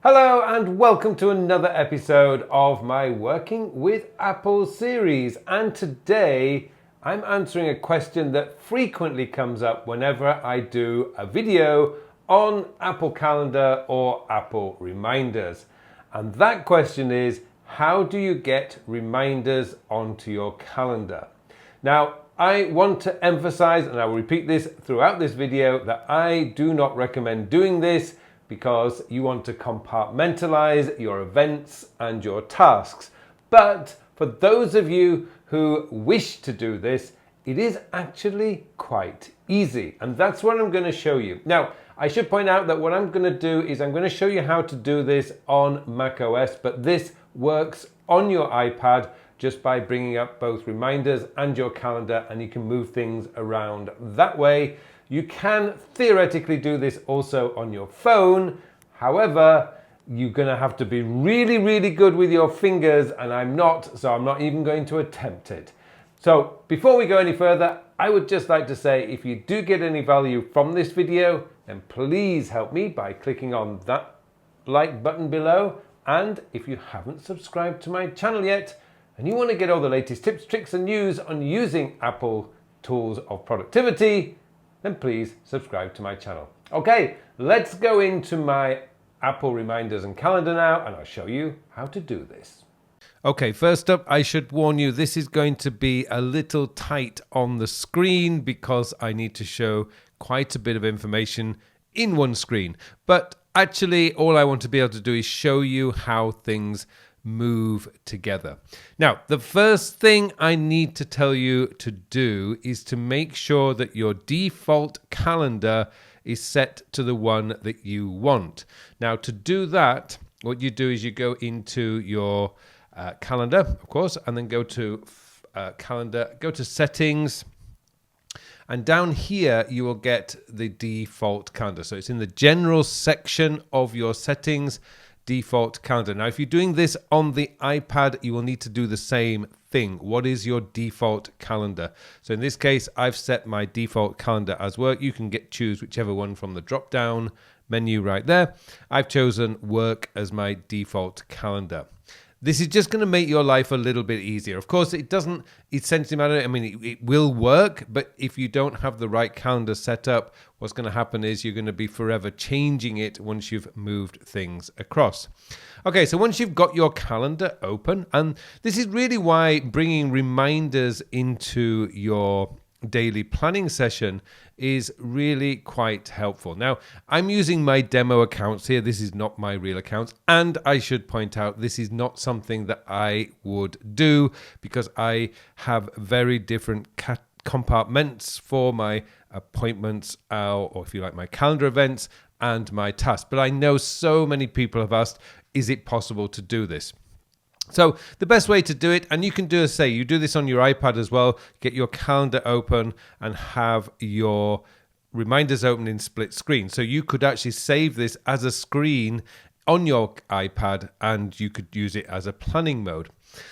Hello and welcome to another episode of my Working with Apple series. And today I'm answering a question that frequently comes up whenever I do a video on Apple Calendar or Apple Reminders. And that question is, how do you get reminders onto your calendar? Now, I want to emphasize, and I will repeat this throughout this video, that I do not recommend doing this because you want to compartmentalize your events and your tasks. But for those of you who wish to do this, it is actually quite easy. And that's what I'm going to show you. Now, I should point out that what I'm going to do is I'm going to show you how to do this on macOS, but this works on your iPad just by bringing up both reminders and your calendar, and you can move things around that way. You can theoretically do this also on your phone. However, you're going to have to be really, really good with your fingers, and I'm not, so I'm not even going to attempt it. So before we go any further, I would just like to say, if you do get any value from this video, then please help me by clicking on that like button below. And if you haven't subscribed to my channel yet, and you want to get all the latest tips, tricks, and news on using Apple tools of productivity, then please subscribe to my channel. Okay, let's go into my Apple reminders and calendar now, and I'll show you how to do this. Okay, first up, I should warn you, this is going to be a little tight on the screen because I need to show quite a bit of information in one screen. But actually, all I want to be able to do is show you how things move together. Now, the first thing I need to tell you to do is to make sure that your default calendar is set to the one that you want. Now, to do that, what you do is you go into your calendar, of course, and then go to calendar, go to settings, and down here you will get the default calendar. So it's in the general section of your settings, default calendar. Now, if you're doing this on the iPad, you will need to do the same thing. What is your default calendar? So in this case, I've set my default calendar as work. You can choose whichever one from the drop down menu right there. I've chosen work as my default calendar. This is just going to make your life a little bit easier. Of course, it doesn't essentially matter. I mean, it will work, but if you don't have the right calendar set up, what's going to happen is you're going to be forever changing it once you've moved things across. Okay, so once you've got your calendar open, and this is really why bringing reminders into your daily planning session is really quite helpful. Now, I'm using my demo accounts here. This is not my real account. And I should point out, this is not something that I would do because I have very different compartments for my appointments, or if you like, my calendar events and my tasks. But I know so many people have asked, is it possible to do this? So the best way to do it, and you can do you do this on your iPad as well, get your calendar open and have your reminders open in split screen. So you could actually save this as a screen on your iPad and you could use it as a planning mode.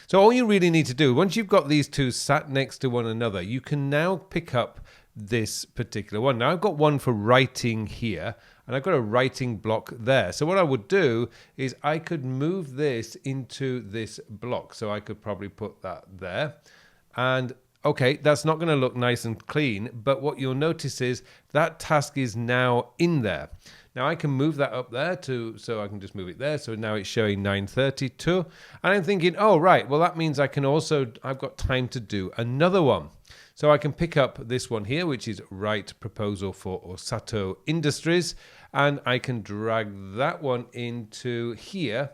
So all you really need to do, once you've got these two sat next to one another, you can now pick up this particular one. Now I've got one for writing here, and I've got a writing block there. So what I would do is I could move this into this block. So I could probably put that there. And okay, that's not going to look nice and clean, but what you'll notice is that task is now in there. Now I can move that up there so I can just move it there. So now it's showing 9:32. And I'm thinking, oh, right, well, that means I've got time to do another one. So I can pick up this one here, which is write proposal for Osato Industries, and I can drag that one into here.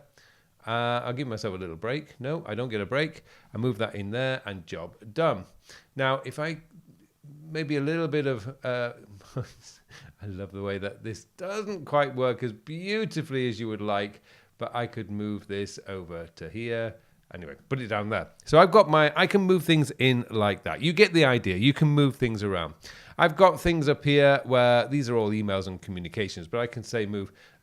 I'll give myself a little break. No, I don't get a break. I move that in there and job done. Now, if I maybe a little bit of, I love the way that this doesn't quite work as beautifully as you would like, but I could move this over to here. Anyway, put it down there. So I can move things in like that. You get the idea. You can move things around. I've got things up here where these are all emails and communications, but I can say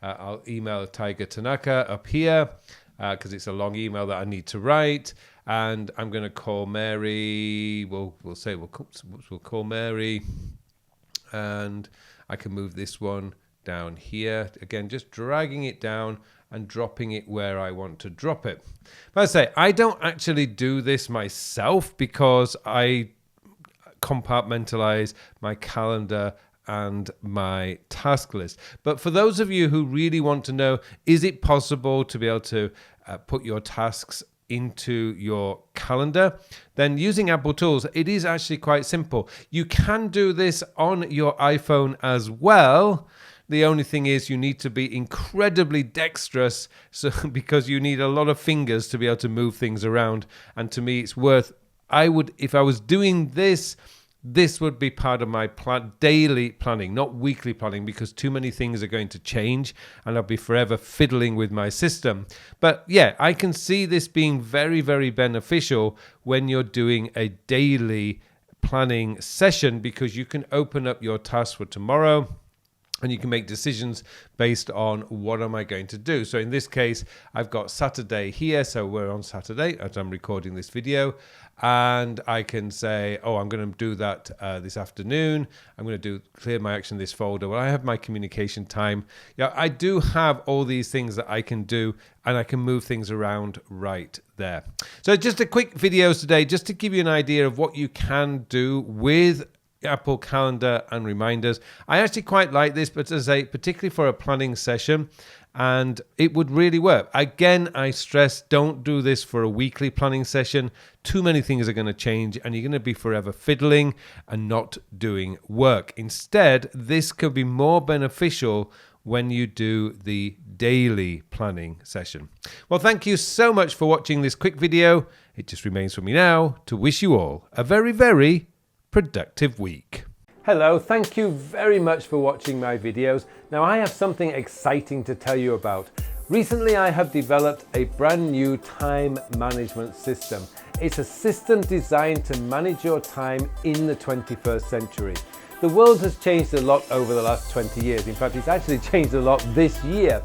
I'll email Tiger Tanaka up here because it's a long email that I need to write. And I'm going to call Mary. We'll call Mary. And I can move this one down here. Again, just dragging it down and dropping it where I want to drop it. But I say, I don't actually do this myself because I compartmentalize my calendar and my task list. But for those of you who really want to know, is it possible to be able to put your tasks into your calendar? Then using Apple Tools, it is actually quite simple. You can do this on your iPhone as well. The only thing is you need to be incredibly dexterous because you need a lot of fingers to be able to move things around. And to me, it's worth, if I was doing this, this would be part of my daily planning, not weekly planning, because too many things are going to change and I'll be forever fiddling with my system. But yeah, I can see this being very, very beneficial when you're doing a daily planning session, because you can open up your tasks for tomorrow and you can make decisions based on what am I going to do. So in this case, I've got Saturday here. So we're on Saturday as I'm recording this video. And I can say, oh, I'm going to do that this afternoon. I'm going to clear my action this folder. Well, I have my communication time. Yeah, I do have all these things that I can do, and I can move things around right there. So just a quick video today, just to give you an idea of what you can do with Apple Calendar and reminders. I actually quite like this, but as particularly for a planning session, and it would really work. Again, I stress, don't do this for a weekly planning session. Too many things are going to change and you're going to be forever fiddling and not doing work. Instead, this could be more beneficial when you do the daily planning session. Well, thank you so much for watching this quick video. It just remains for me now to wish you all a very, very productive week. Hello, thank you very much for watching my videos. Now I have something exciting to tell you about. Recently I have developed a brand new time management system. It's a system designed to manage your time in the 21st century. The world has changed a lot over the last 20 years. In fact, it's actually changed a lot this year.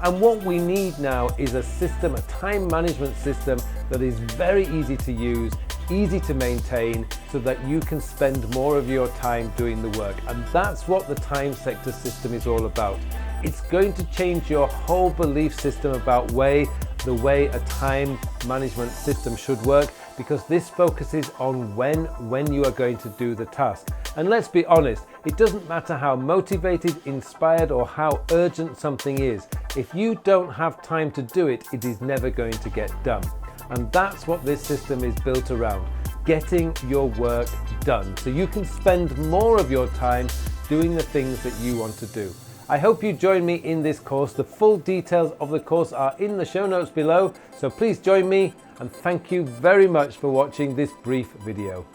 And what we need now is a system, a time management system that is very easy to use, easy to maintain, so that you can spend more of your time doing the work. And that's what the time sector system is all about. It's going to change your whole belief system about the way a time management system should work, because this focuses on when you are going to do the task. And let's be honest, it doesn't matter how motivated, inspired, or how urgent something is. If you don't have time to do it, it is never going to get done. And that's what this system is built around, getting your work done, so you can spend more of your time doing the things that you want to do. I hope you join me in this course. The full details of the course are in the show notes below, so please join me, and thank you very much for watching this brief video.